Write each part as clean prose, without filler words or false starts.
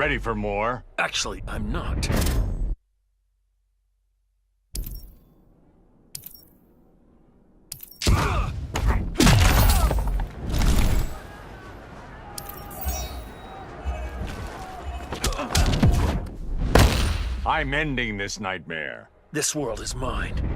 Ready for more? Actually, I'm not. I'm ending this nightmare. This world is mine.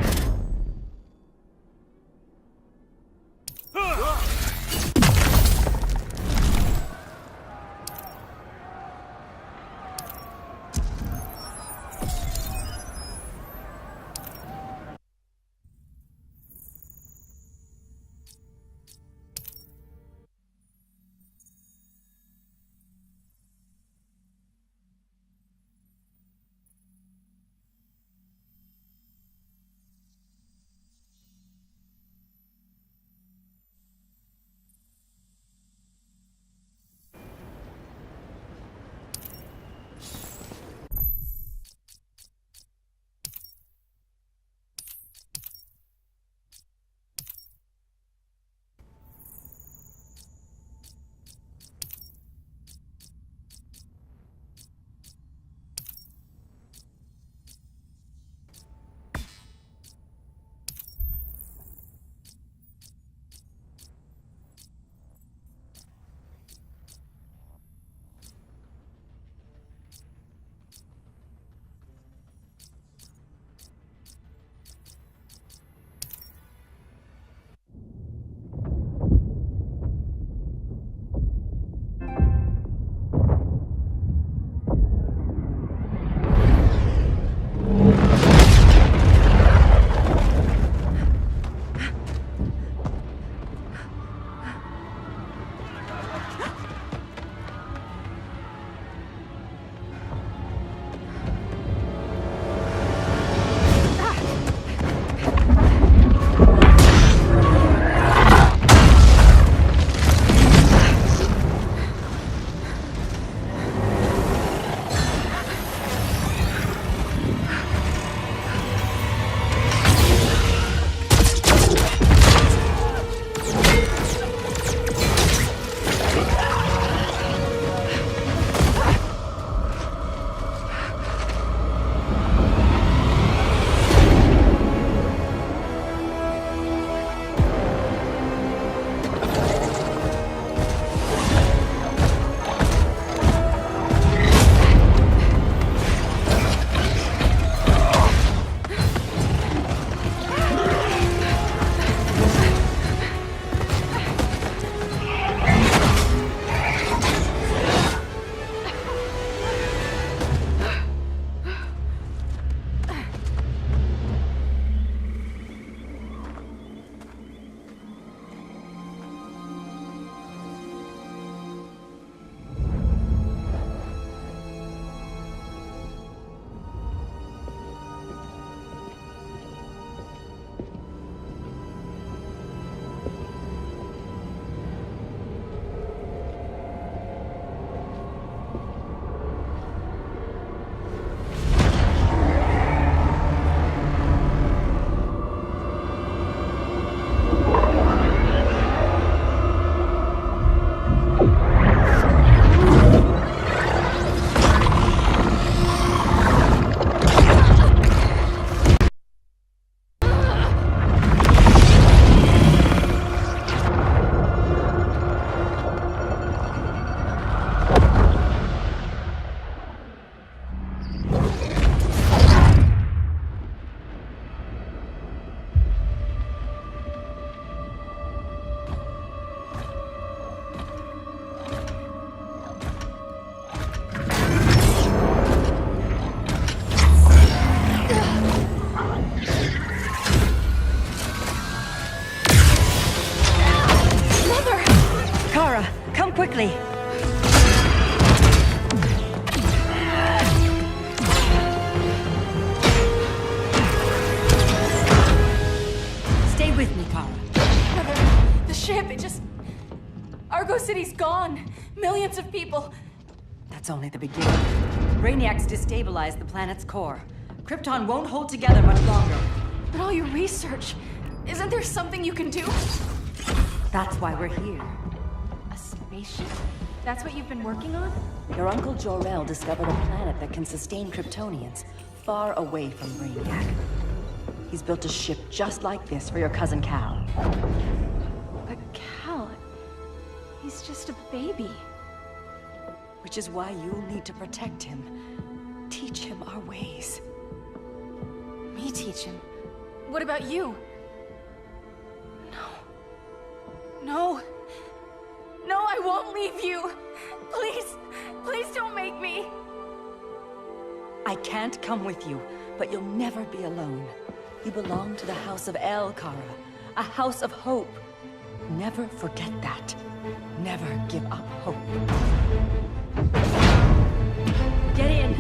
millions of people. That's only the beginning. Brainiacs destabilized the planet's core. Krypton won't hold together much longer. But all your research, isn't there something you can do? That's why we're here. A spaceship? That's what you've been working on? Your Uncle Jor-El discovered a planet that can sustain Kryptonians, far away from Brainiac. He's built a ship just like this for your cousin Cal. But Cal, he's just a baby. Which is why you'll need to protect him. Teach him our ways. Me teach him? What about you? No. No, I won't leave you. Please don't make me. I can't come with you, but you'll never be alone. You belong to the House of El, Kara. A house of hope. Never forget that. Never give up hope. Get in!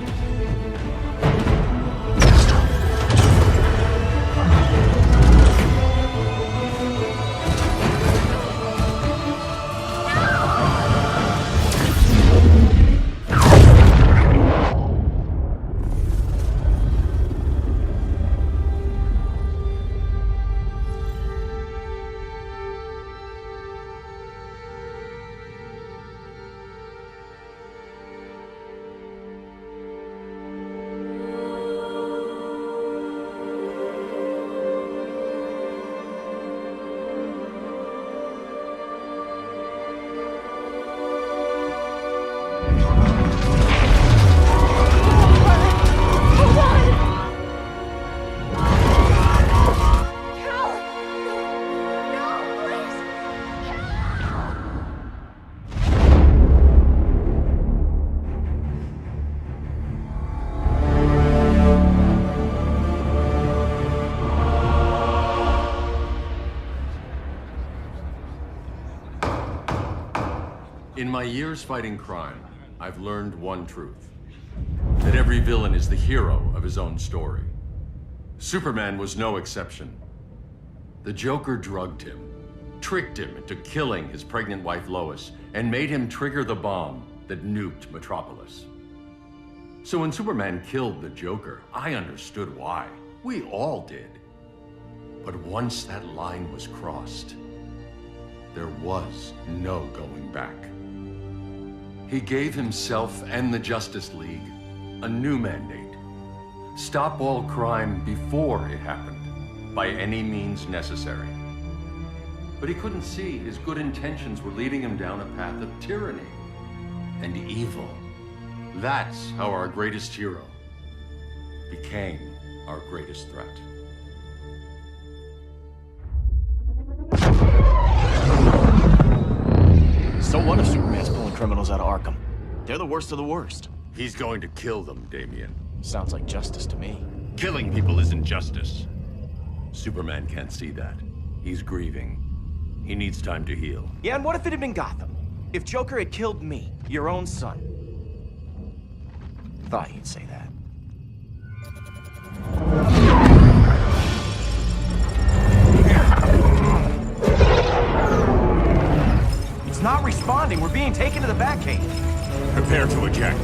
In my years fighting crime, I've learned one truth. That every villain is the hero of his own story. Superman was no exception. The Joker drugged him, tricked him into killing his pregnant wife Lois, and made him trigger the bomb that nuked Metropolis. So when Superman killed the Joker, I understood why. We all did. But once that line was crossed, there was no going back. He gave himself and the Justice League a new mandate. Stop all crime before it happened, by any means necessary. But he couldn't see his good intentions were leading him down a path of tyranny and evil. That's how our greatest hero became our greatest threat. So what if Superman's pulling criminals out of Arkham? They're the worst of the worst. He's going to kill them, Damian. Sounds like justice to me. Killing people isn't justice. Superman can't see that. He's grieving. He needs time to heal. Yeah, and what if it had been Gotham? If Joker had killed me, your own son? Thought you'd say that. It's not responding. We're being taken to the Batcave. Prepare to eject.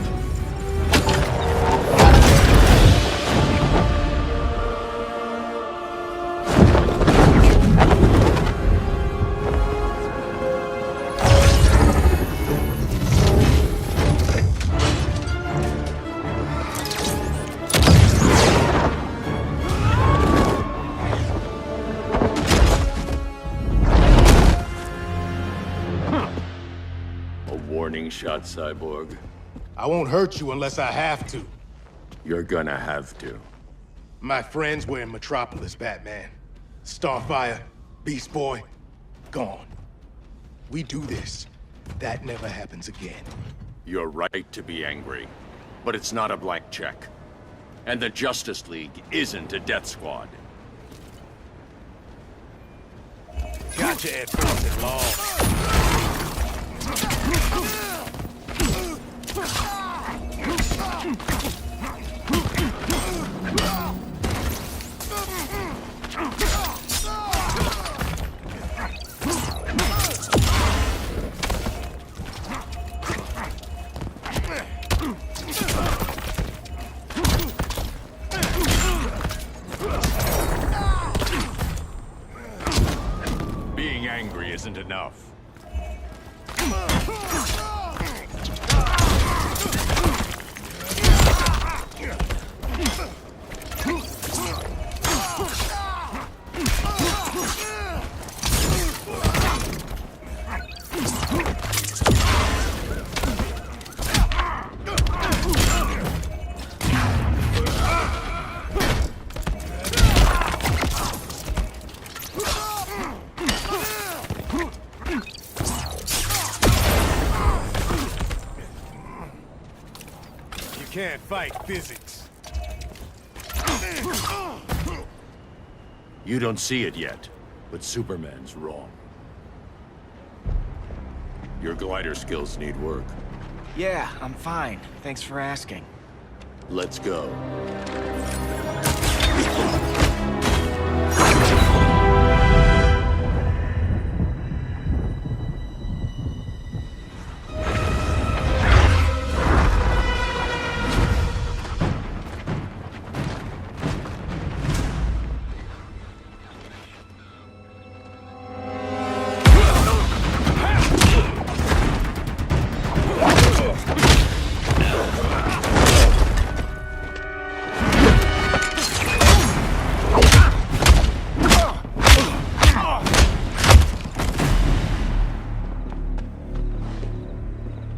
Warning shot, Cyborg. I won't hurt you unless I have to. You're gonna have to. My friends were in Metropolis, Batman. Starfire, Beast Boy, gone. We do this. That never happens again. You're right to be angry, but it's not a blank check. And the Justice League isn't a death squad. Gotcha at first and long. Being angry isn't enough. You can't fight physics. You don't see it yet, but Superman's wrong. Your glider skills need work. Yeah, I'm fine. Thanks for asking. Let's go.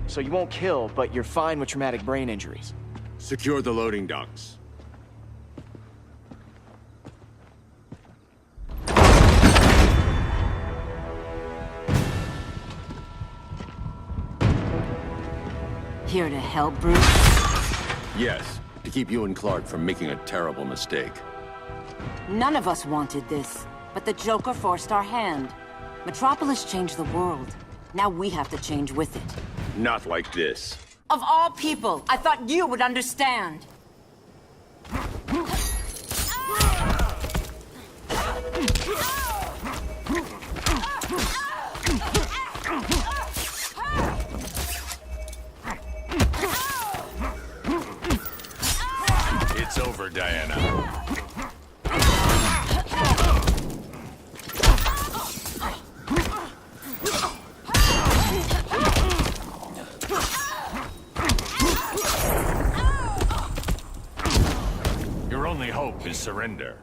So you won't kill, but you're fine with traumatic brain injuries. Secure the loading docks. Here to help, Bruce? Yes, to keep you and Clark from making a terrible mistake. None of us wanted this, but the Joker forced our hand. Metropolis changed the world. Now we have to change with it. Not like this. Of all people, I thought you would understand. It's over, Diana. Your only hope is surrender.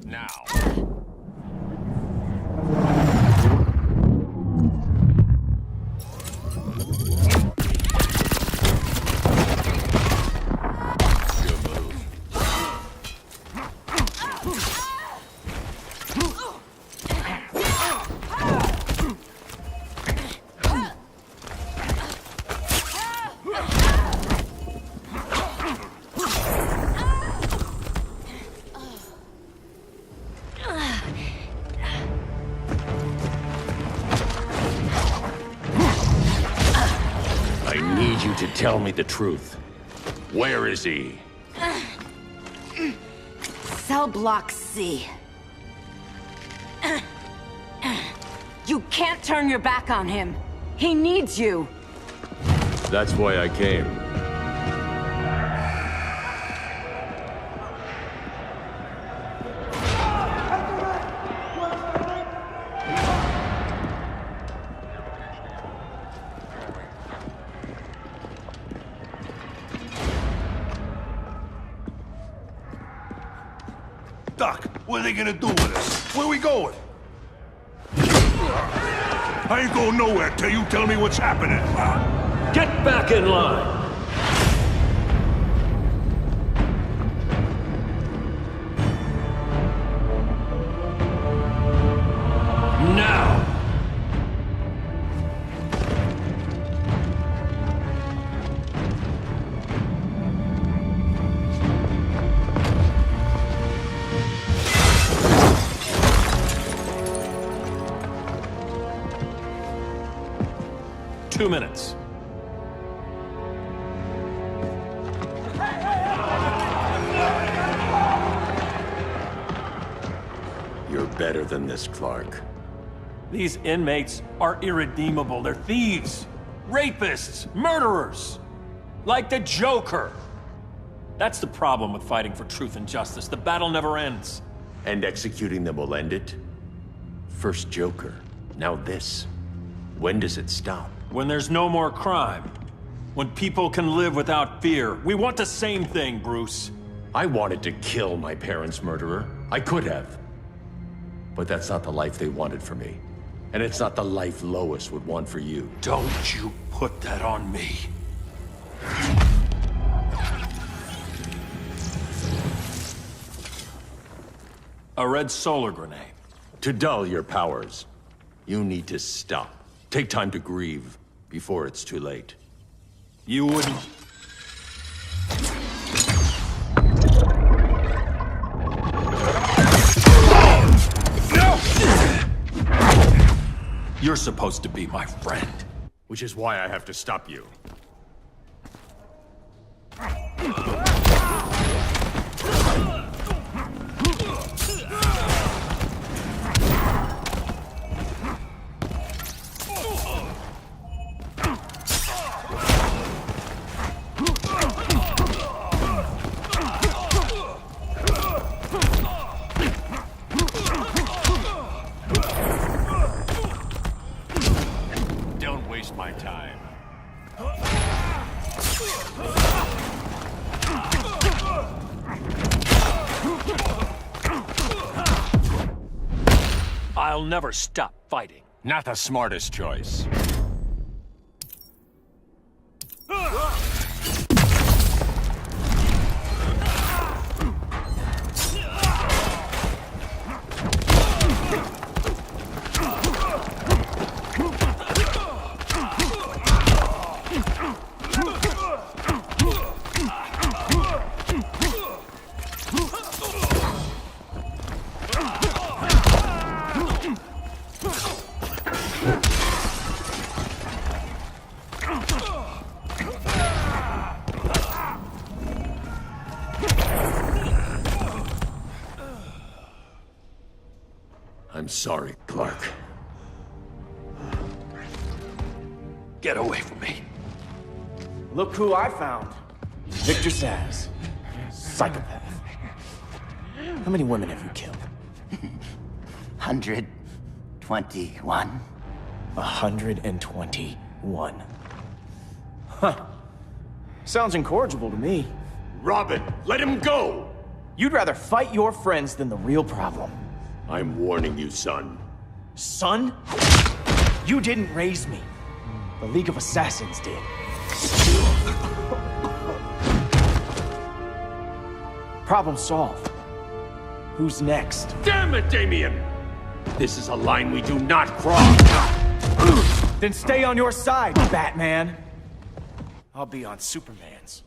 Now. I need you to tell me the truth. Where is he? Cell Block C. You can't turn your back on him. He needs you. That's why I came. Doc, what are they gonna do with us? Where we going? I ain't going nowhere till you tell me what's happening. Get back in line! Now! Two minutes. You're better than this, Clark. These inmates are irredeemable. They're thieves, rapists, murderers. Like the Joker. That's the problem with fighting for truth and justice. The battle never ends. And executing them will end it? First Joker, now this. When does it stop? When there's no more crime. When people can live without fear. We want the same thing, Bruce. I wanted to kill my parents' murderer. I could have. But that's not the life they wanted for me. And it's not the life Lois would want for you. Don't you put that on me. A red solar grenade. To dull your powers, you need to stop. Take time to grieve before it's too late. You wouldn't... You're supposed to be my friend. Which is why I have to stop you. Don't waste my time. I'll never stop fighting. Not the smartest choice. I'm sorry, Clark. Get away from me. Look who I found. Victor Zsasz. Psychopath. How many women have you killed? 121. 121. Huh. Sounds incorrigible to me. Robin, let him go! You'd rather fight your friends than the real problem. I'm warning you, son. Son? You didn't raise me. The League of Assassins did. Problem solved. Who's next? Damn it, Damien! This is a line we do not cross! Then stay on your side, Batman. I'll be on Superman's.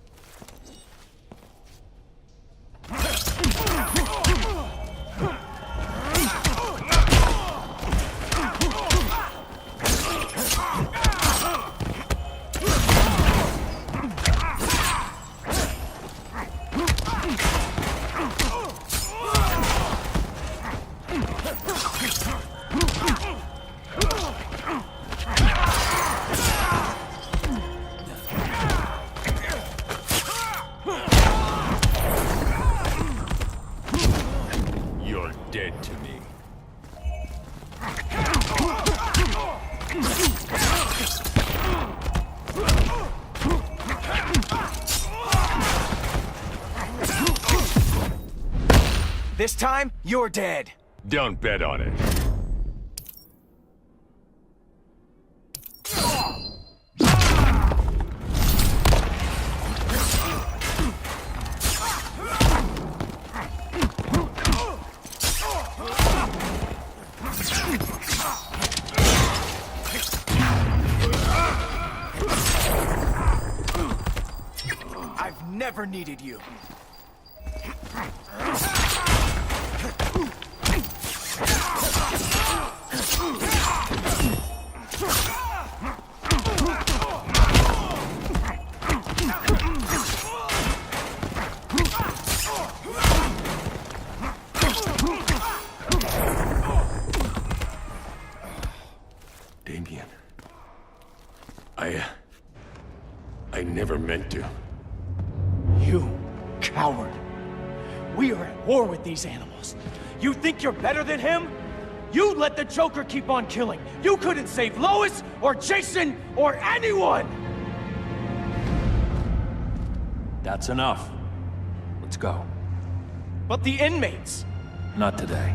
You're dead to me. This time, you're dead. Don't bet on it. I've never needed you. never meant to. You coward. We are at war with these animals. You think you're better than him? You let the Joker keep on killing. You couldn't save Lois, or Jason, or anyone! That's enough. Let's go. But the inmates! Not today.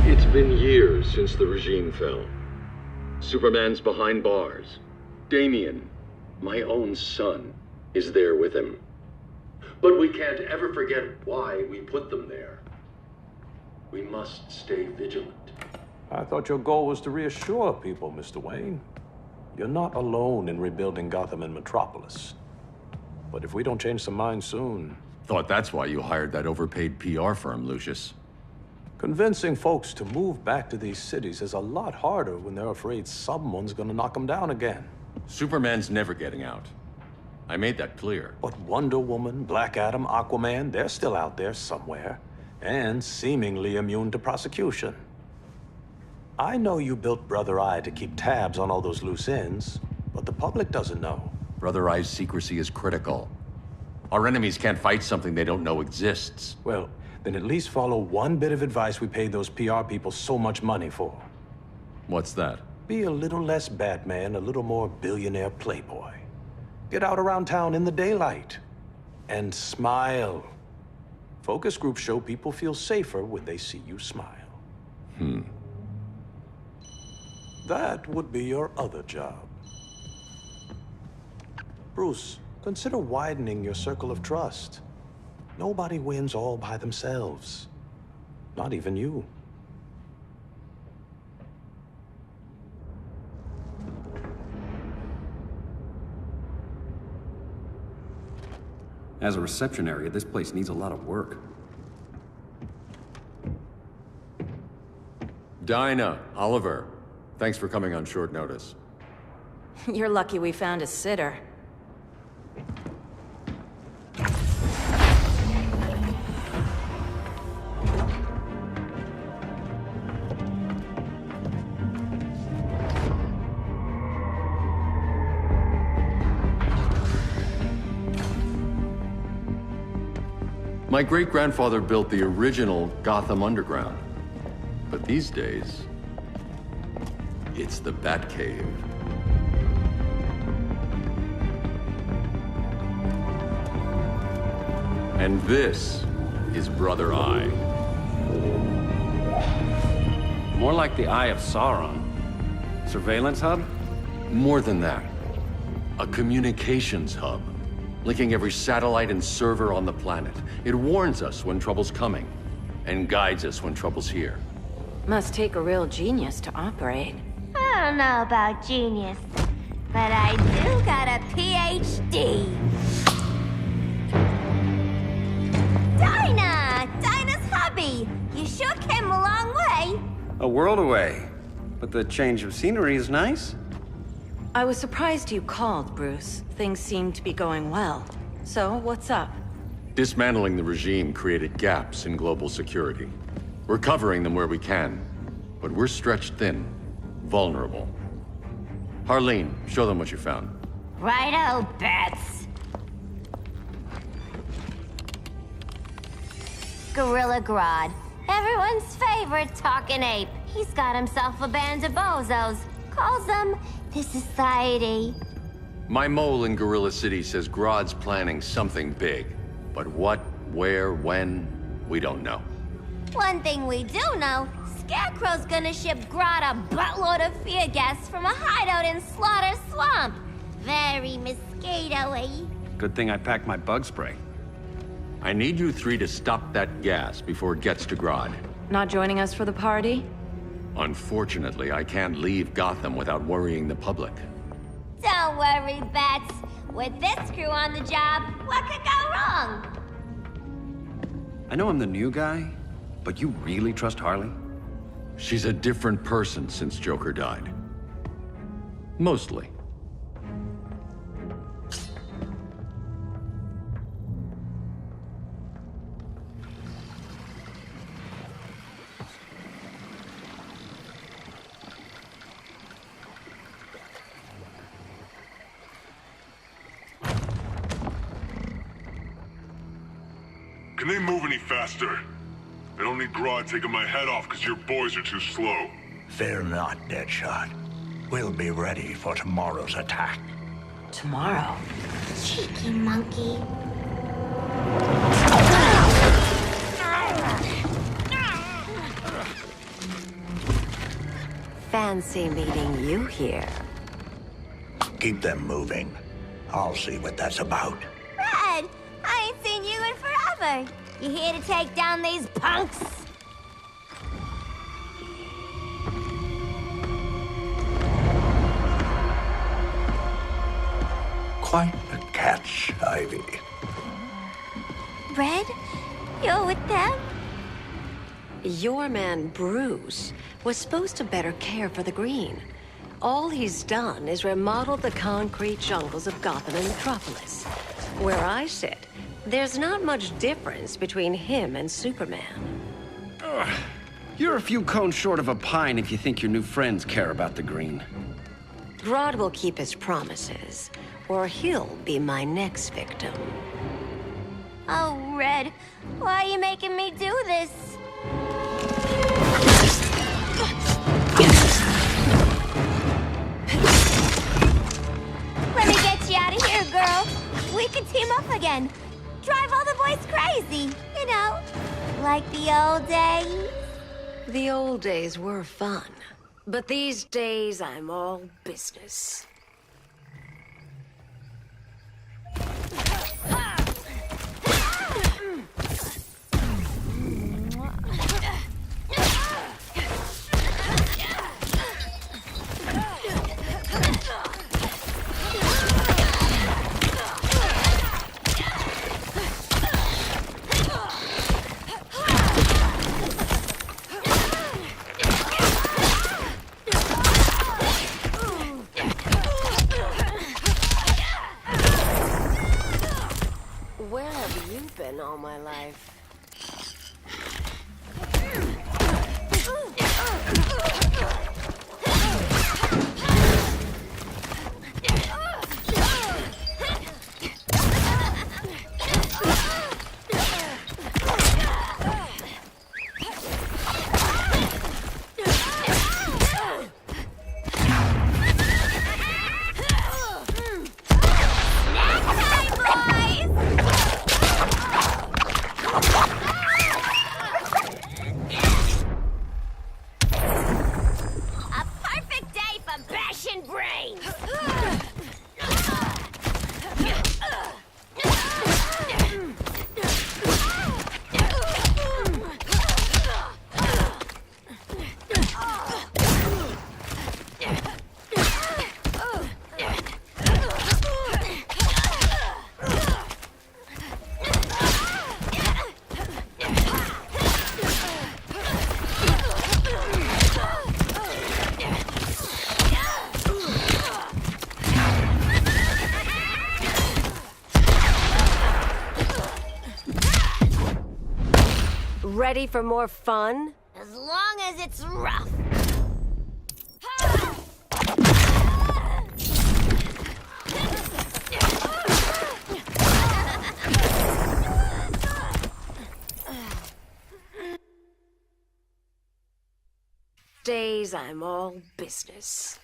It's been years since the regime fell. Superman's behind bars. Damien, my own son, is there with him. But we can't ever forget why we put them there. We must stay vigilant. I thought your goal was to reassure people, Mr. Wayne. You're not alone in rebuilding Gotham and Metropolis. But if we don't change some minds soon... Thought that's why you hired that overpaid PR firm, Lucius. Convincing folks to move back to these cities is a lot harder when they're afraid someone's gonna knock them down again. Superman's never getting out. I made that clear. But Wonder Woman, Black Adam, Aquaman, they're still out there somewhere. And seemingly immune to prosecution. I know you built Brother Eye to keep tabs on all those loose ends, but the public doesn't know. Brother Eye's secrecy is critical. Our enemies can't fight something they don't know exists. Well, then at least follow one bit of advice we paid those PR people so much money for. What's that? Be a little less Batman, a little more billionaire playboy. Get out around town in the daylight. And smile. Focus groups show people feel safer when they see you smile. That would be your other job. Bruce, consider widening your circle of trust. Nobody wins all by themselves. Not even you. As a reception area, this place needs a lot of work. Dinah, Oliver, thanks for coming on short notice. You're lucky we found a sitter. My great-grandfather built the original Gotham Underground. But these days, it's the Batcave. And this is Brother Eye. More like the Eye of Sauron. Surveillance hub? More than that. A communications hub, linking every satellite and server on the planet. It warns us when trouble's coming, and guides us when trouble's here. Must take a real genius to operate. I don't know about genius, but I do got a PhD. Dinah's hubby! You sure came a long way. A world away. But the change of scenery is nice. I was surprised you called, Bruce. Things seem to be going well. So, what's up? Dismantling the regime created gaps in global security. We're covering them where we can, but we're stretched thin, vulnerable. Harleen, show them what you found. Righto, Bats. Gorilla Grodd. Everyone's favorite talking ape. He's got himself a band of bozos. Calls them the Society. My mole in Gorilla City says Grodd's planning something big. But what, where, when, we don't know. One thing we do know, Scarecrow's gonna ship Grodd a buttload of fear gas from a hideout in Slaughter Swamp. Very mosquito-y. Good thing I packed my bug spray. I need you three to stop that gas before it gets to Grodd. Not joining us for the party? Unfortunately, I can't leave Gotham without worrying the public. Don't worry, Bats. With this crew on the job, what could go wrong? I know I'm the new guy, but you really trust Harley? She's a different person since Joker died. Mostly. Can they move any faster? I don't need Grodd taking my head off because your boys are too slow. Fear not, Deadshot. We'll be ready for tomorrow's attack. Tomorrow? Cheeky monkey. Fancy meeting you here. Keep them moving. I'll see what that's about. Red, I ain't seen you in forever. You here to take down these punks? Quite a catch, Ivy. Red, you're with them? Your man, Bruce, was supposed to better care for the Green. All he's done is remodeled the concrete jungles of Gotham and Metropolis. Where I sit, there's not much difference between him and Superman. You're a few cones short of a pine if you think your new friends care about the Green. Grodd will keep his promises, or he'll be my next victim. Oh, Red, why are you making me do this? Let me get you out of here, girl. We can team up again. Drive all the boys crazy, you know, like the old days. The old days were fun, but these days I'm all business. Where have you been all my life? Ready for more fun? As long as it's rough. Days I'm all business.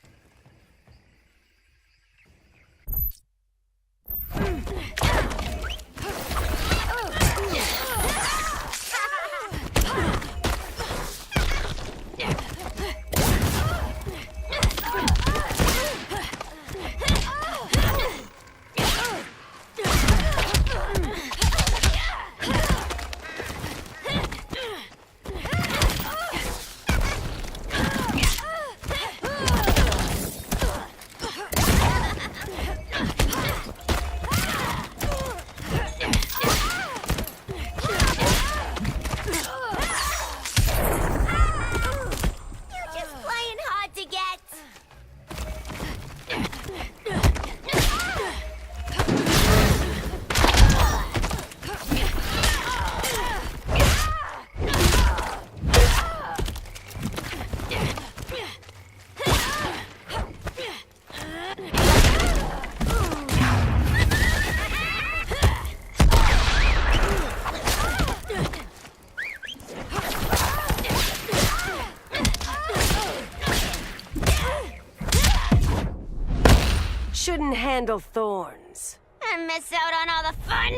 handle thorns. And miss out on all the fun?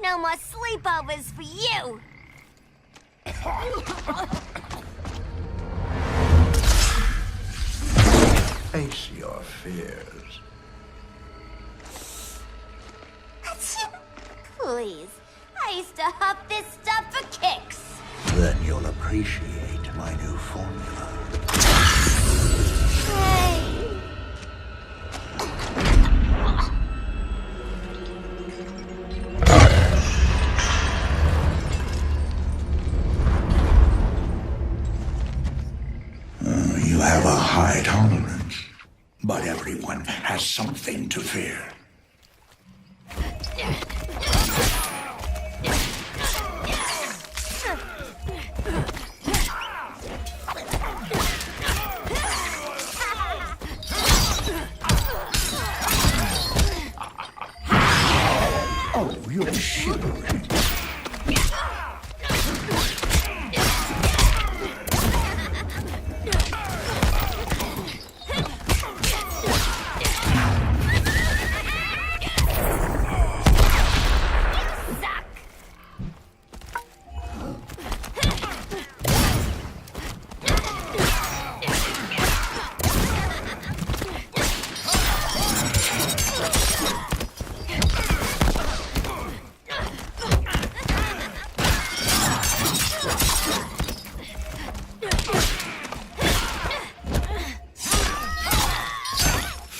No more sleepovers for you! Face your fears. Please, I used to huff this stuff for kicks. Then you'll appreciate my new formula. Hey. You have a high tolerance, but everyone has something to fear. Oh, you're shivering.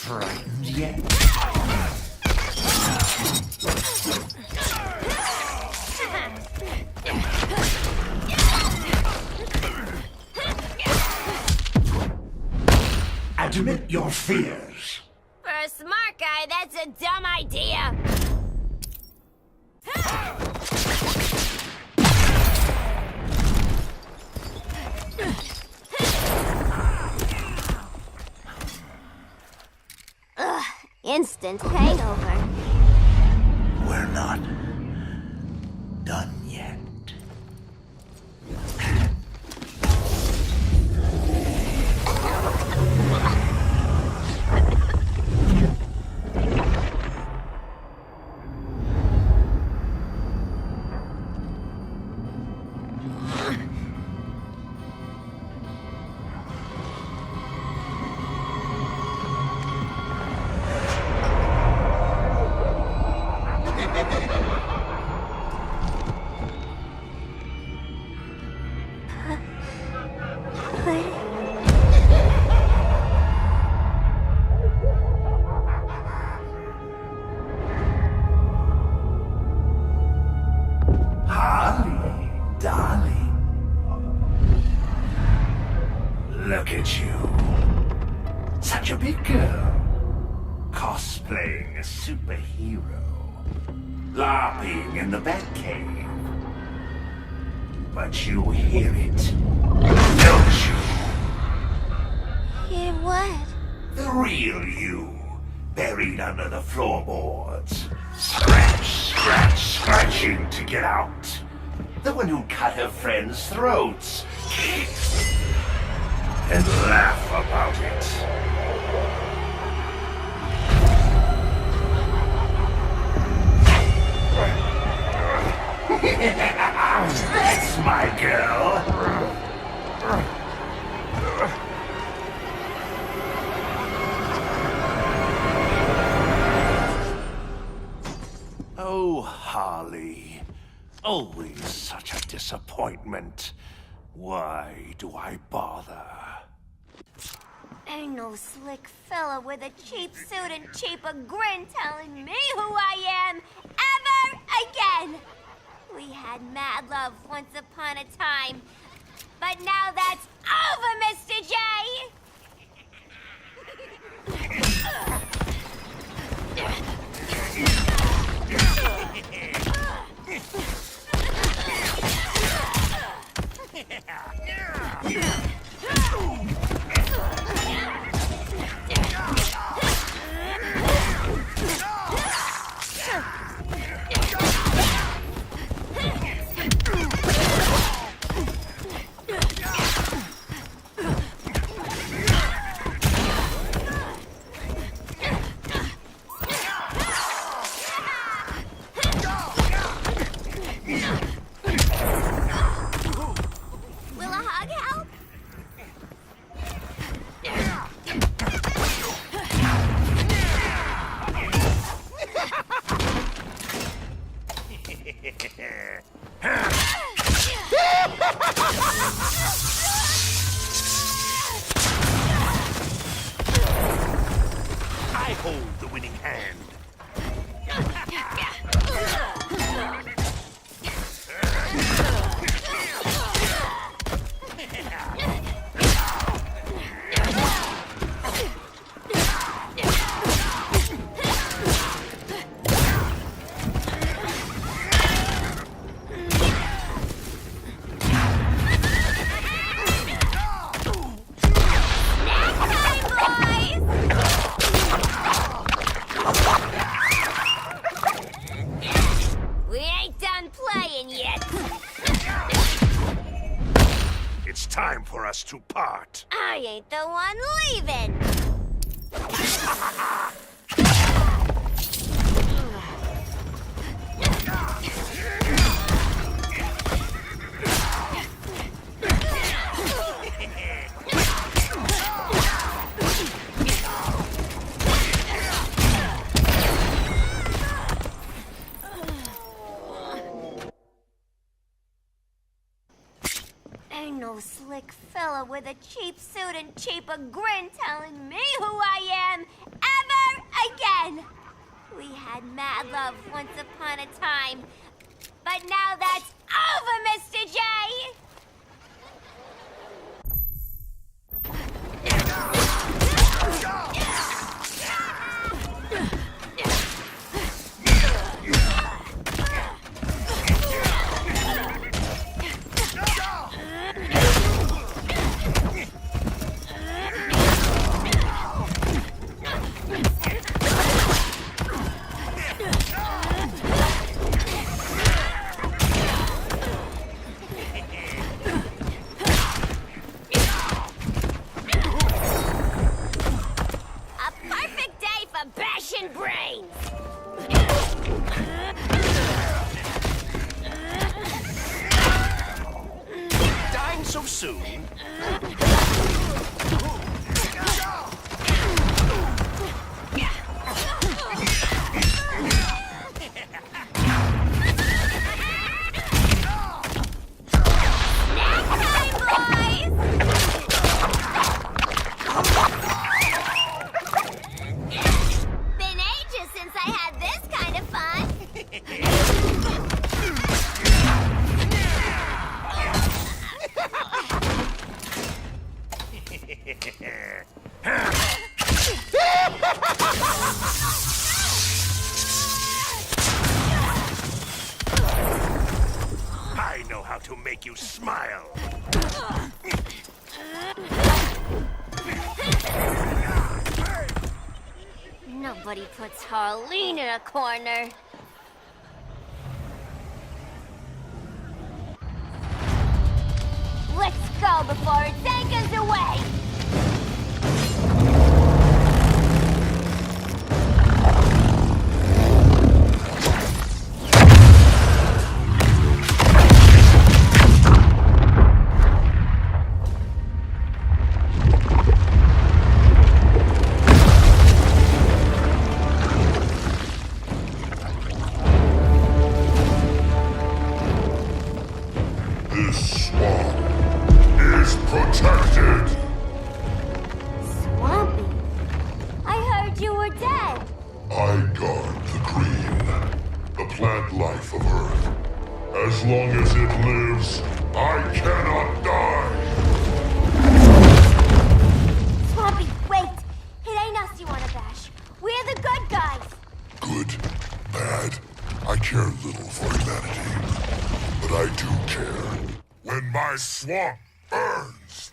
Frightened yet? Admit your fears. For a smart guy, that's a dumb idea. Ugh, instant hangover. We're not done yet. Harley, darling. Look at you. Such a big girl. Cosplaying a superhero. LARPing in the Batcave. But you hear it, don't you? Hear what? The real you, buried under the floorboards. Scratch, scratch, scratching to get out. The one who cut her friends' throats. And laugh about it. That's my girl. Oh, Harley. Always such a disappointment. Why do I bother? Ain't no slick fella with a cheap suit and cheaper grin telling me who I am ever again. We had mad love once upon a time, but now that's over, Mr. J. Will a hug help? I hold the winning hand. We ain't done playing yet. It's time for us to part. I ain't the one leaving. Ain't no slick fella with a cheap suit and cheaper grin telling me who I am ever again. We had mad love once upon a time, but now that's over, Mr. J. A perfect day for bashing brains. Dying so soon? Been ages since I had this kind of fun. I know how to make you smile. Nobody puts Harleen in a corner. Let's go before it takes us away. This swamp is protected. Swampy? I heard you were dead. I guard the green, the plant life of Earth. As long as it lives, I cannot die. Swampy, wait. It ain't us you want to bash. We're the good guys. Good, bad, I care little for humanity, but I do care when my swamp burns.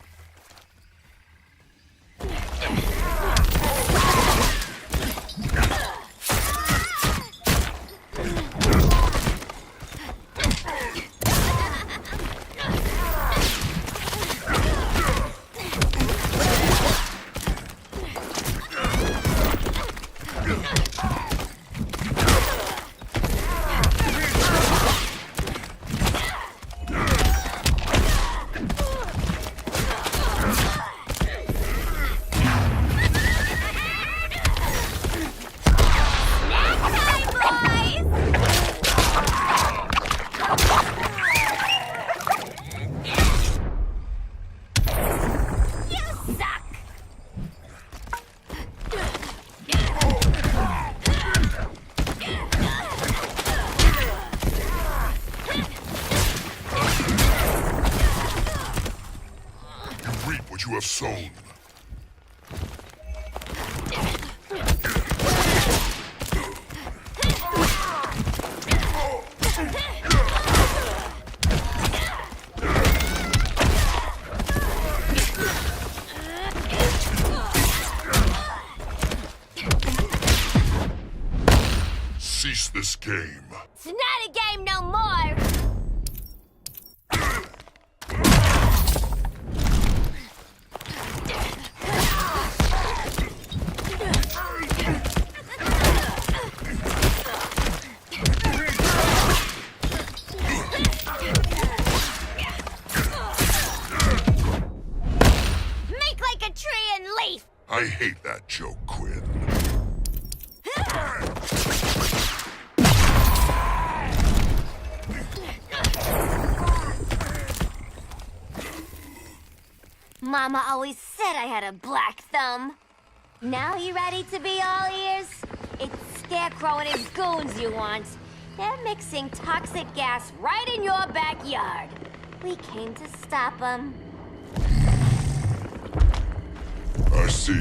You have sown. Cease this game. It's not a game no more! I hate that joke, Quinn. Mama always said I had a black thumb. Now you ready to be all ears? It's Scarecrow and his goons you want. They're mixing toxic gas right in your backyard. We came to stop them. I see.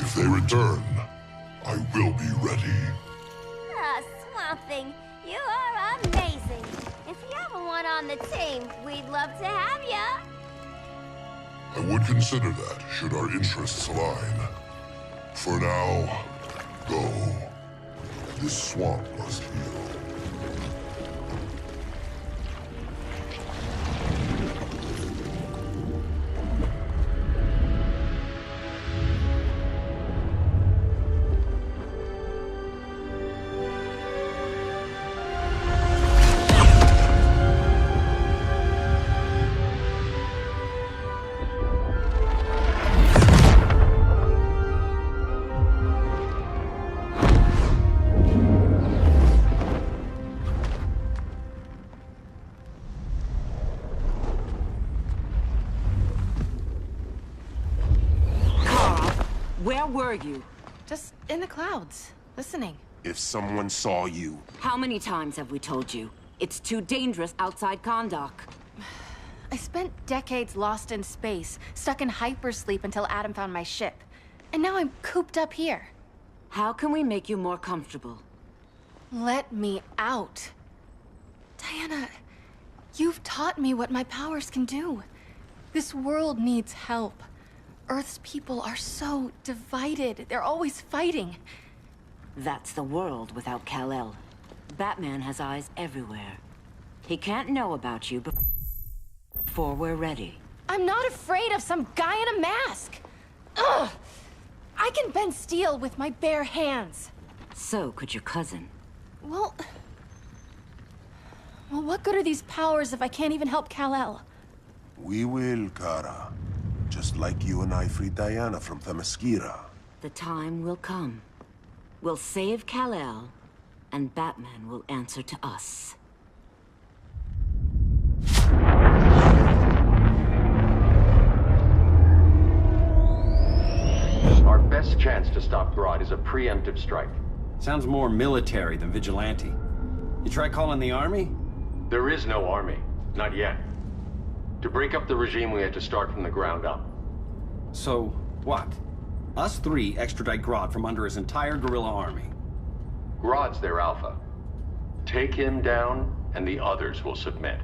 If they return, I will be ready. Ah, Swamp Thing, you are amazing. If you ever want on the team, we'd love to have ya. I would consider that, should our interests align. For now, go. This swamp must heal. Where were you? Just in the clouds, listening. If someone saw you... How many times have we told you? It's too dangerous outside Kahndaq. I spent decades lost in space, stuck in hypersleep until Adam found my ship. And now I'm cooped up here. How can we make you more comfortable? Let me out. Diana, you've taught me what my powers can do. This world needs help. Earth's people are so divided. They're always fighting. That's the world without Kal-El. Batman has eyes everywhere. He can't know about you before we're ready. I'm not afraid of some guy in a mask. Ugh! I can bend steel with my bare hands. So could your cousin. Well, what good are these powers if I can't even help Kal-El? We will, Kara. Just like you and I freed Diana from Themyscira. The time will come. We'll save Kal-El, and Batman will answer to us. Our best chance to to stop Grodd is a preemptive strike. Sounds more military than vigilante. You try calling the army? There is no army. Not yet. To break up the regime, we had to start from the ground up. So, what? Us three extradite Grodd from under his entire guerrilla army. Grodd's their alpha. Take him down, and the others will submit.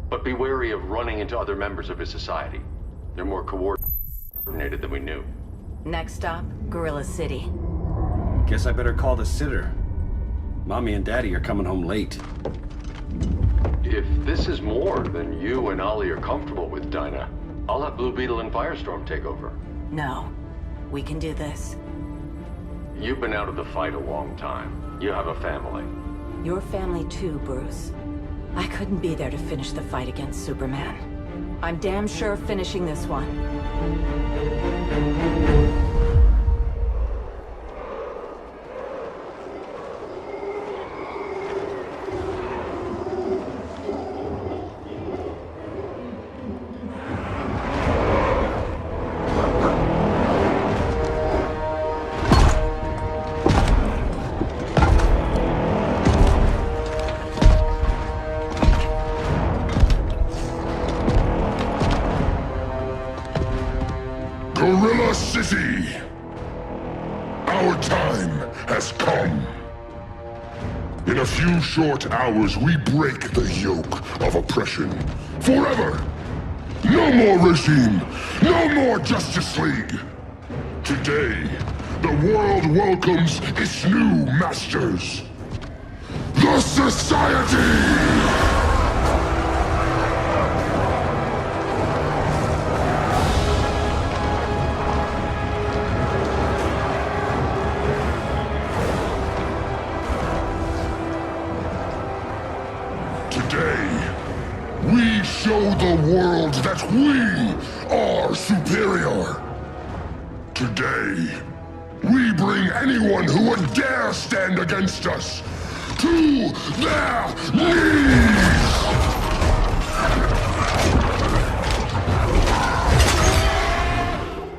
But be wary of running into other members of his society. They're more coordinated than we knew. Next stop, Gorilla City. Guess I better call the sitter. Mommy and Daddy are coming home late. If this is more than you and Ollie are comfortable with, Dinah, I'll have Blue Beetle and Firestorm take over. No. We can do this. You've been out of the fight a long time. You have a family. Your family too, Bruce. I couldn't be there to finish the fight against Superman. I'm damn sure finishing this one. Gorilla City! Our time has come. In a few short hours, we break the yoke of oppression. Forever! No more regime! No more Justice League! Today, the world welcomes its new masters. The Society! We show the world that we are superior. Today, we bring anyone who would dare stand against us to their knees!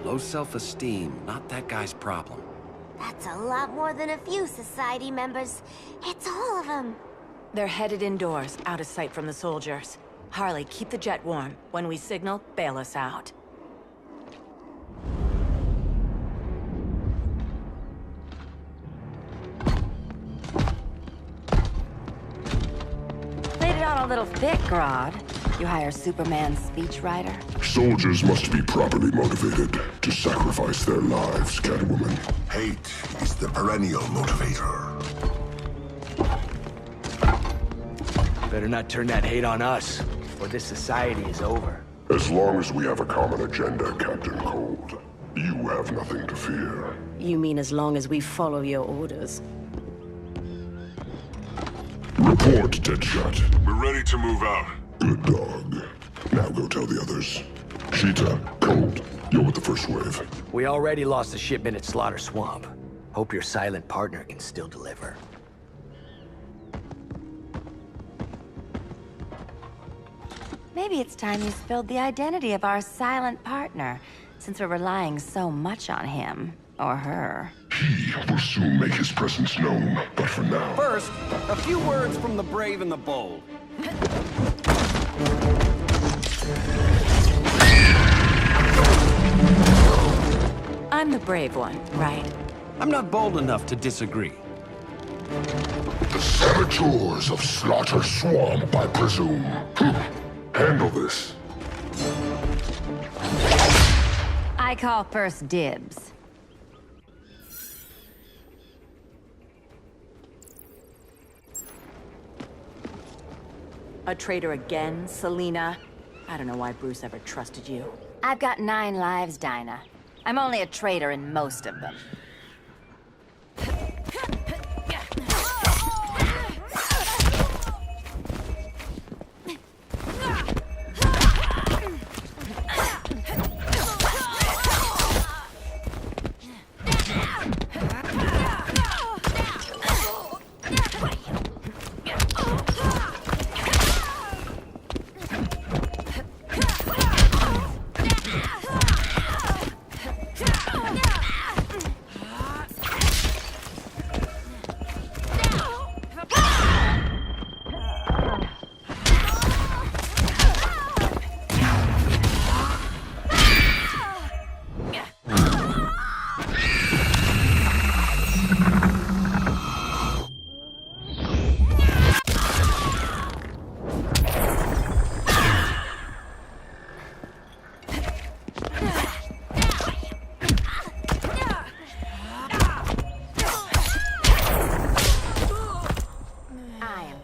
Low self-esteem, not that guy's problem. That's a lot more than a few Society members. It's all of them. They're headed indoors, out of sight from the soldiers. Harley, keep the jet warm. When we signal, bail us out. Laid it on a little thick, Grodd. You hire Superman's speechwriter? Soldiers must be properly motivated to sacrifice their lives, Catwoman. Hate is the perennial motivator. Better not turn that hate on us, or this society is over. As long as we have a common agenda, Captain Cold, you have nothing to fear. You mean as long as we follow your orders? Report, Deadshot. We're ready to move out. Good dog. Now go tell the others. Cheetah, Cold, you're with the first wave. We already lost a shipment at Slaughter Swamp. Hope your silent partner can still deliver. Maybe it's time you spilled the identity of our silent partner, since we're relying so much on him. Or her. He will soon make his presence known, but for now... First, a few words from the brave and the bold. I'm the brave one, right? I'm not bold enough to disagree. The saboteurs of Slaughter Swamp, I presume. Handle this. I call first dibs. A traitor again, Selina? I don't know why Bruce ever trusted you. I've got 9 lives, Dinah. I'm only a traitor in most of them.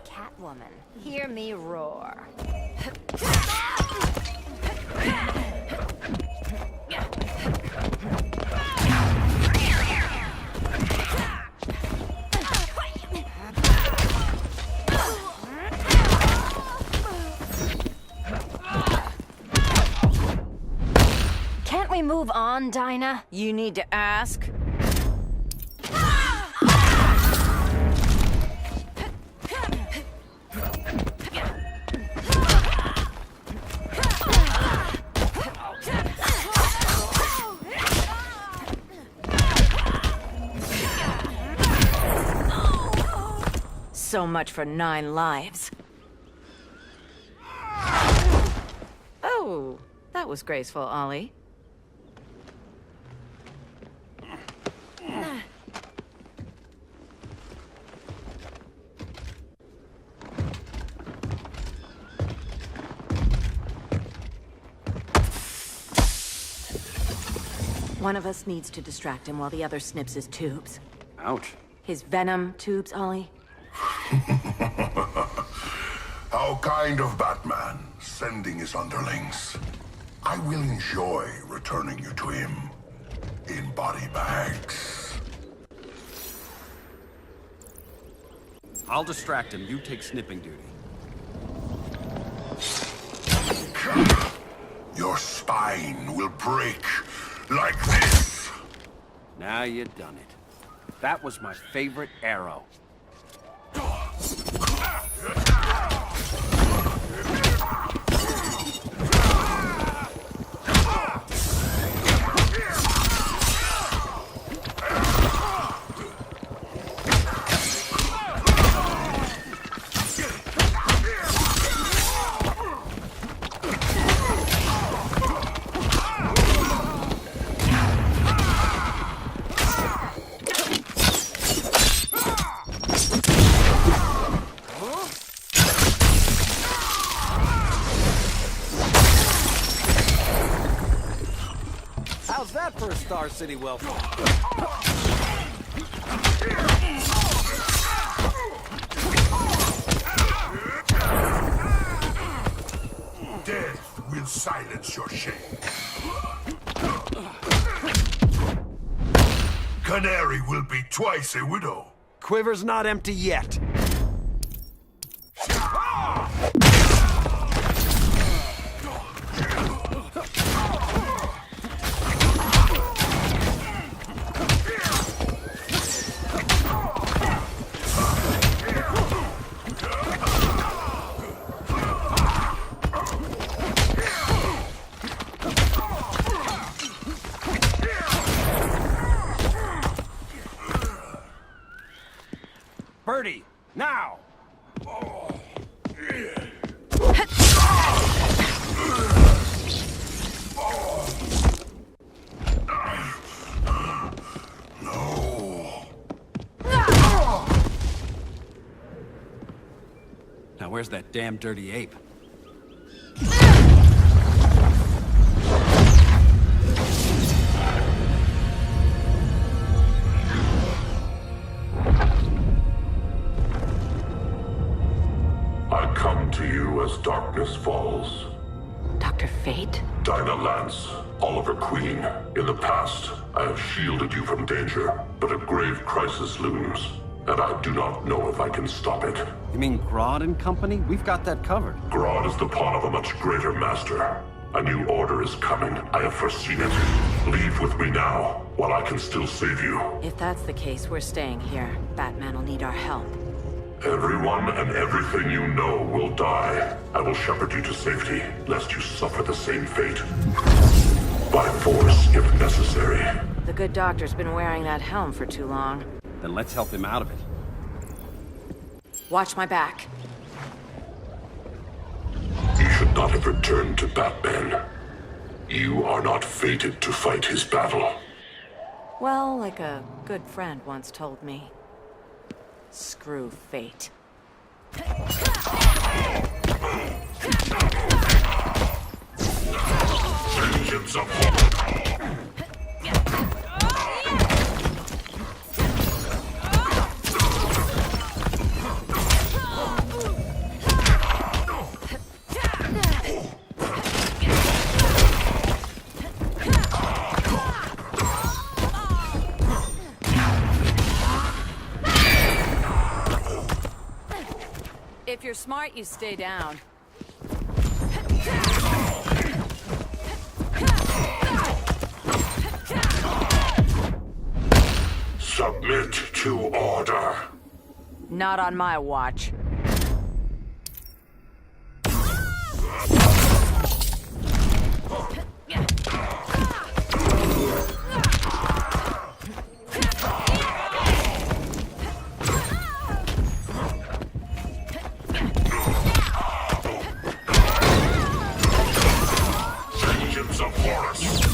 Catwoman. Hear me roar. Can't we move on, Dinah? You need to ask. So much for 9 lives. Oh, that was graceful, Ollie. One of us needs to distract him while the other snips his tubes. Ouch. His venom tubes, Ollie. How kind of Batman, sending his underlings. I will enjoy returning you to him in body bags. I'll distract him. You take snipping duty. Your spine will break like this. Now you done it. That was my favorite arrow. How's that for a Star City welcome? Death will silence your shame. Canary will be twice a widow. Quiver's not empty yet. Birdie, now! Now where's that damn dirty ape? I come to you as darkness falls. Dr. Fate? Dinah Lance, Oliver Queen. In the past, I have shielded you from danger, but a grave crisis looms, and I do not know if I can stop it. You mean Grodd and company? We've got that covered. Grodd is the pawn of a much greater master. A new order is coming. I have foreseen it. Leave with me now, while I can still save you. If that's the case, we're staying here. Batman will need our help. Everyone and everything you know will die. I will shepherd you to safety, lest you suffer the same fate. By force, if necessary. The good doctor's been wearing that helm for too long. Then let's help him out of it. Watch my back. You should not have returned to Batman. You are not fated to fight his battle. Well, like a good friend once told me. Screw fate. Vengeance upon If you're smart, you stay down. Submit to order. Not on my watch. Vengeance of Horus.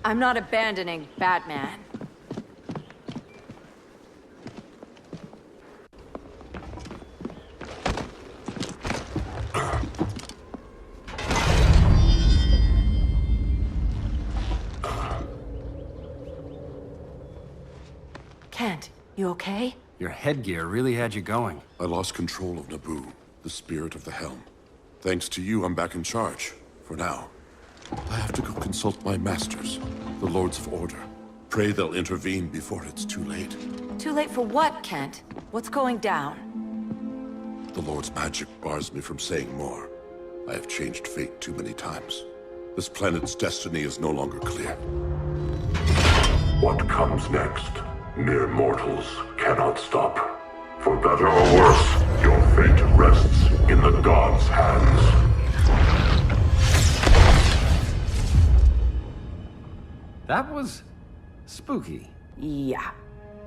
I'm not abandoning Batman. Kent, you okay? Your headgear really had you going. I lost control of Naboo, the spirit of the helm. Thanks to you, I'm back in charge. For now. I have to go consult my masters, the Lords of Order. Pray they'll intervene before it's too late. Too late for what, Kent? What's going down? The Lord's magic bars me from saying more. I have changed fate too many times. This planet's destiny is no longer clear. What comes next, mere mortals cannot stop. For better or worse, your fate rests in the gods' hands. That was spooky. Yeah.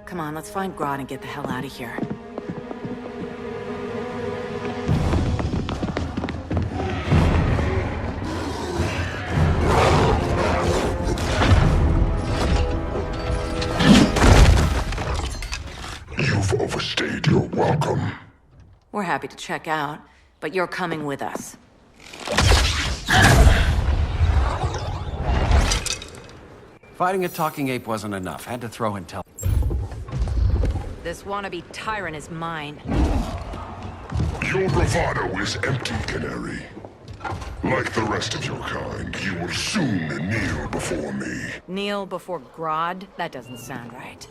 Come on, let's find Grodd and get the hell out of here. You've overstayed your welcome. We're happy to check out, but you're coming with us. Fighting a talking ape wasn't enough. Had to throw in This wannabe tyrant is mine. Your bravado is empty, Canary. Like the rest of your kind, you will soon kneel before me. Kneel before Grodd? That doesn't sound right.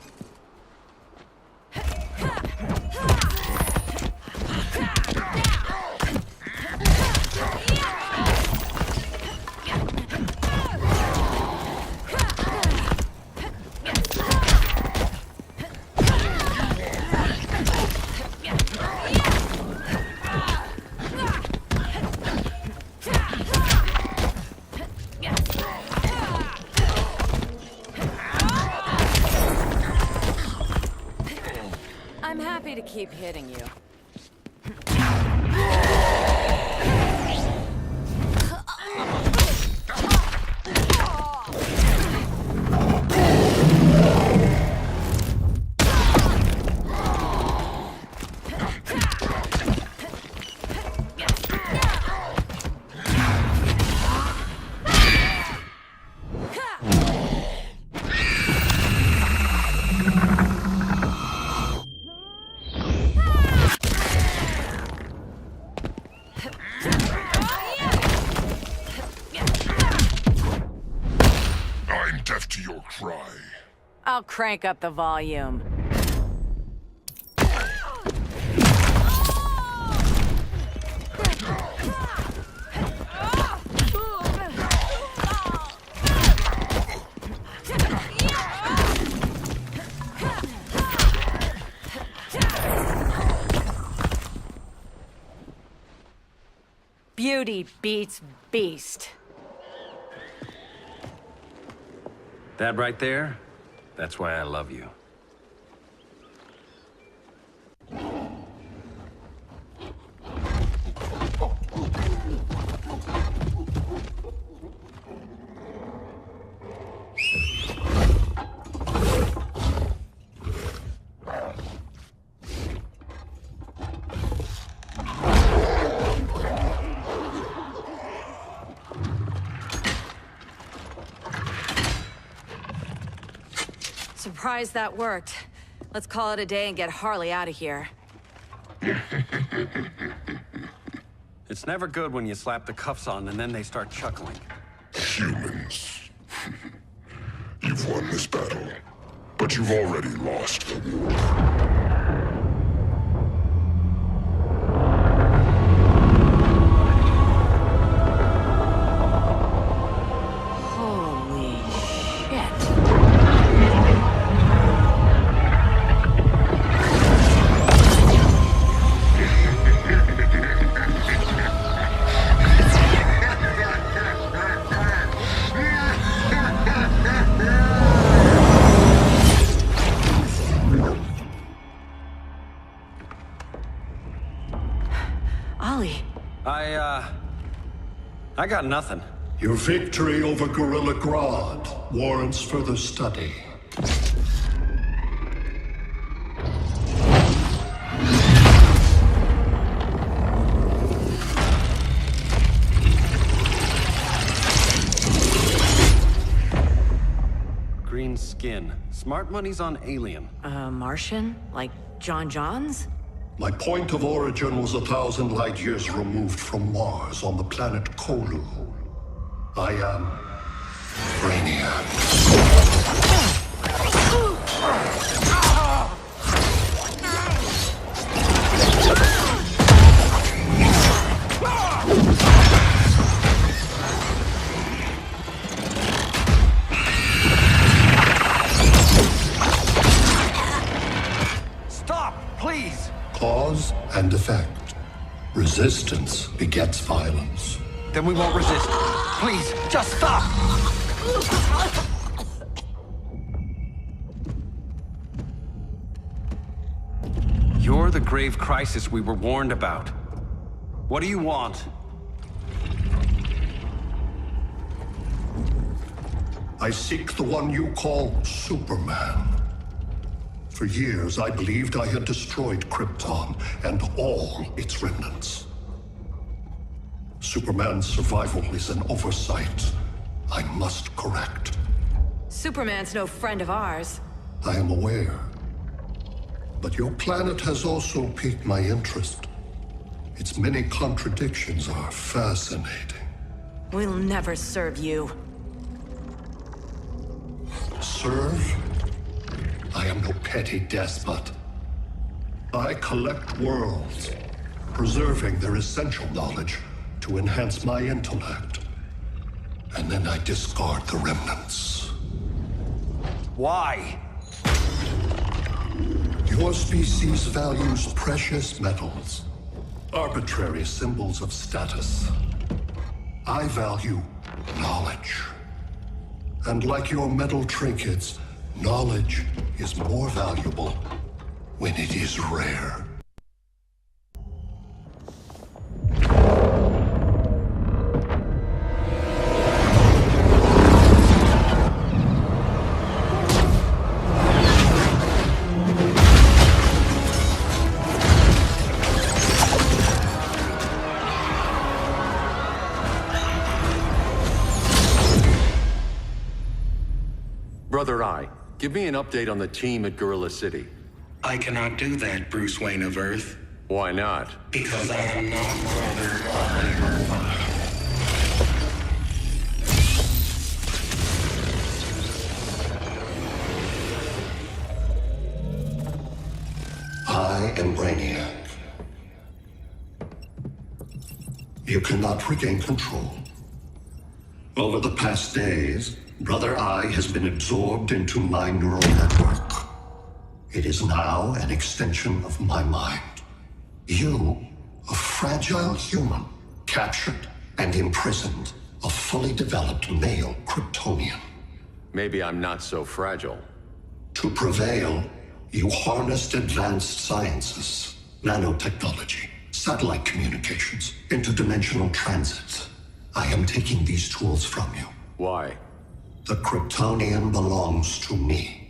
I'm happy to keep hitting you. I'm deaf to your cry. I'll crank up the volume. Beauty beats beast. That right there, that's why I love you. Surprised that worked. Let's call it a day and get Harley out of here. It's never good when you slap the cuffs on and then they start chuckling. Humans. You've won this battle, but you've already lost the war. I got nothing. Your victory over Gorilla Grodd warrants further study. Green skin. Smart money's on alien. Martian? Like John Johns? My point of origin was 1,000 light years removed from Mars on the planet Kolu. I am Brainiac. Stop, please! Cause and effect. Resistance begets violence. Then we won't resist. Please, just stop! You're the grave crisis we were warned about. What do you want? I seek the one you call Superman. For years, I believed I had destroyed Krypton and all its remnants. Superman's survival is an oversight I must correct. Superman's no friend of ours. I am aware. But your planet has also piqued my interest. Its many contradictions are fascinating. We'll never serve you. Serve? I am no petty despot. I collect worlds, preserving their essential knowledge to enhance my intellect. And then I discard the remnants. Why? Your species values precious metals, arbitrary symbols of status. I value knowledge. And like your metal trinkets, knowledge is more valuable when it is rare. Brother Eye, give me an update on the team at Gorilla City. I cannot do that, Bruce Wayne of Earth. Why not? Because I am not Brother Eye. I am Brainiac. You cannot regain control. Over the past days, Brother Eye has been absorbed into my neural network. It is now an extension of my mind. You, a fragile human, captured and imprisoned a fully developed male Kryptonian. Maybe I'm not so fragile. To prevail, you harnessed advanced sciences, nanotechnology, satellite communications, interdimensional transit. I am taking these tools from you. Why? The Kryptonian belongs to me.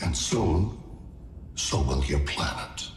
And soon, so will your planet.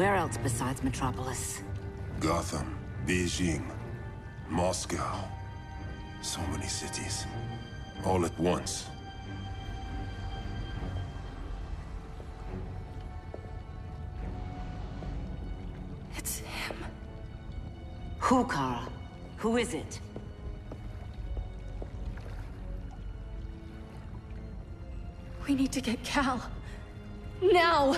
Where else besides Metropolis? Gotham, Beijing, Moscow. So many cities. All at once. It's him. Who, Kara? Who is it? We need to get Cal. Now!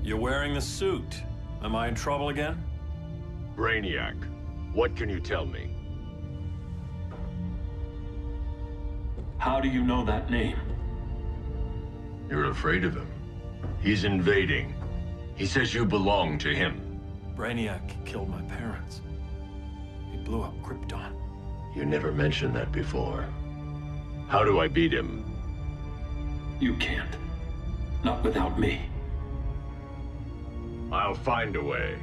You're wearing the suit. Am I in trouble again? Brainiac, what can you tell me? How do you know that name? You're afraid of him. He's invading. He says you belong to him. Brainiac killed my parents. He blew up Krypton. You never mentioned that before. How do I beat him? You can't. Not without me. I'll find a way.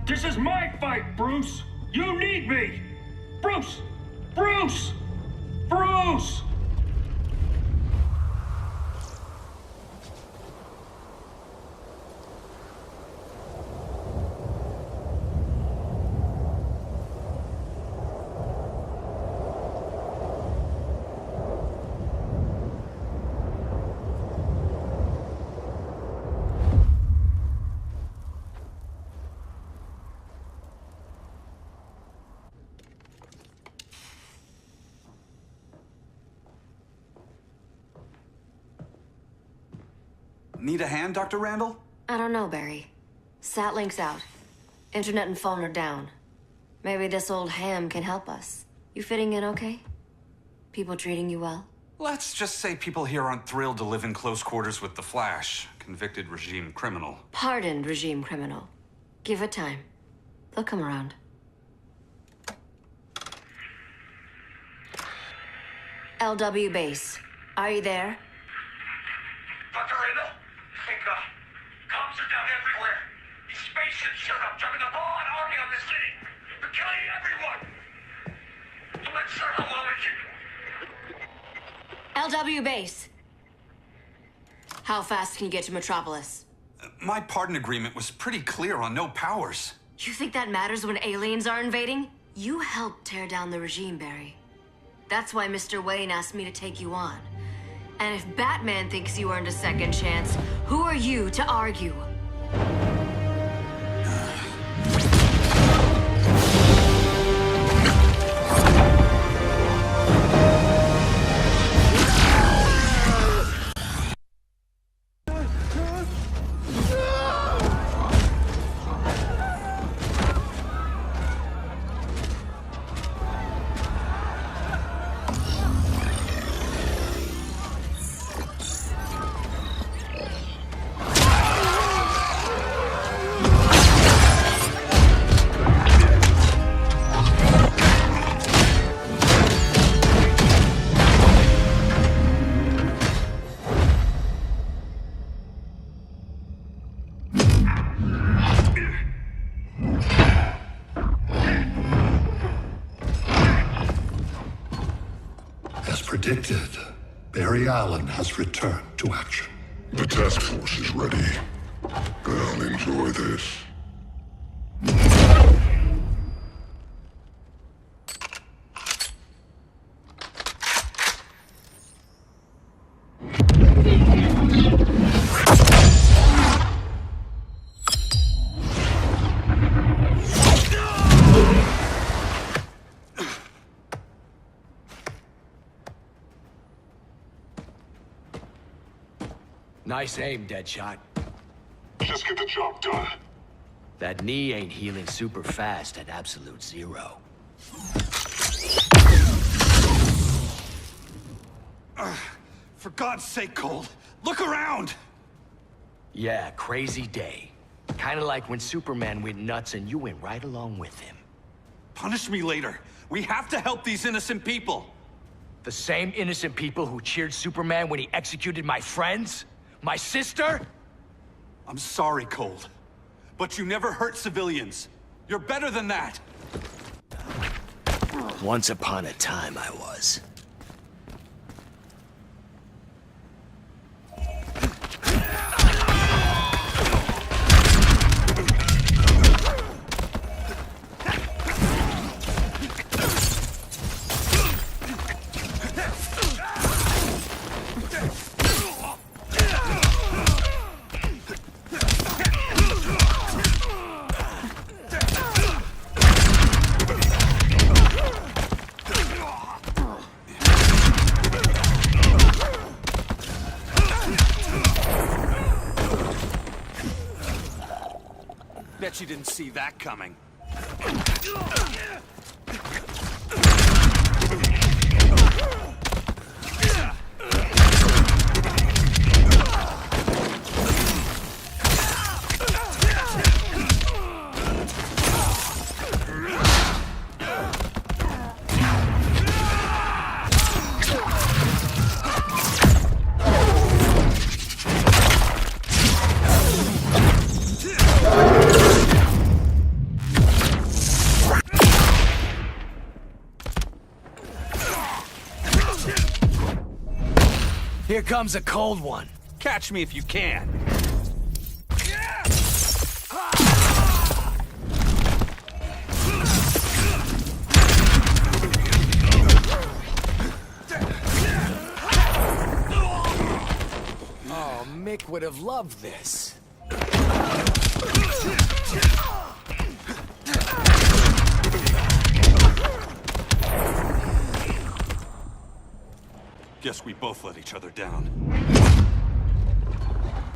This is my fight, Bruce! You need me! Bruce! Bruce! Bruce! Need a hand, Dr. Randall? I don't know, Barry. Satlink's out. Internet and phone are down. Maybe this old ham can help us. You fitting in okay? People treating you well? Let's just say people here aren't thrilled to live in close quarters with the Flash, convicted regime criminal. Pardoned regime criminal. Give it time. They'll come around. LW base. Are you there? Dr. Randall? Cops are down everywhere. These spaceships showed up, driving a broad army on the city. They're killing everyone. I'm not sure how long we can... LW base. How fast can you get to Metropolis? My pardon agreement was pretty clear on no powers. You think that matters when aliens are invading? You helped tear down the regime, Barry. That's why Mr. Wayne asked me to take you on. And if Batman thinks you earned a second chance, who are you to argue? Predicted, Barry Allen has returned to action. The task force is ready. I'll enjoy this. Nice aim, Deadshot. Just get the job done. That knee ain't healing super fast at absolute zero. For God's sake, Cole, look around! Yeah, crazy day. Kinda like when Superman went nuts and you went right along with him. Punish me later. We have to help these innocent people. The same innocent people who cheered Superman when he executed my friends? My sister? I'm sorry, Cole. But you never hurt civilians. You're better than that. Once upon a time, I was. Bet you didn't see that coming. Here comes a cold one. Catch me if you can. Oh, Mick would have loved this. Guess we both let each other down.